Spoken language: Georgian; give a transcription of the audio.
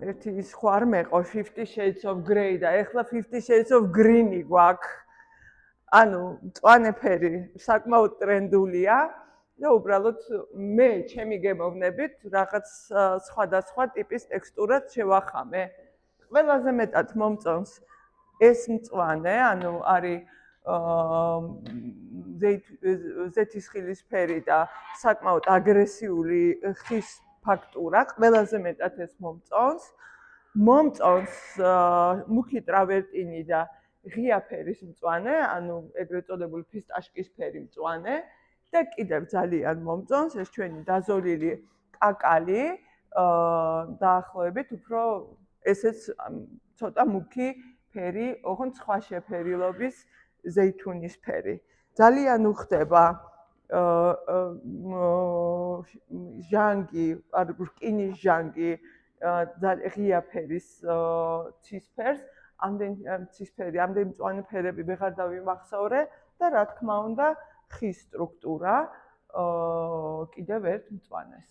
ერთი ის ხო არ მეყო 50 Shades of Grey და ეხლა 50 Shades of Green-ი გვაქვს. ანუ მწვანე ფერი საკმაოდ ტრენდულია და უბრალოდ მე ჩემი გემოვნებით რაღაც სხვადასხვა ტიპის ტექსტურას შევახამე. ყველაზე მეტად მომწონს ეს მწვანე, ანუ არის ზეთისხილის ფერი და საკმაოდ აგრესიული ხის ფაქტურა, ყველაზე მეტად ეს მომწონს. მომწონს მუქი ტრავერტინი და ღია ფერის მწვანე, ანუ ეგრეთ წოდებული ფისტაშკისფერი მწვანე და კიდევ ძალიან მომწონს ეს ჩვენი დაზოლილი კაკალი, დაახლოებით უფრო ესეც ცოტა მუქი ფერი, ოღონდ სხვა შეფერილობის ზეითუნის ფერი. ძალიან უხდება ჟანგი, რკინის ჟანგი ღია ფერის ცისფერს, ამდენი მწვანე ფერები ვეღარ დავიმახსოვრე და რა თქმა უნდა ხის სტრუქტურა კიდევ ერთ მწვანეს.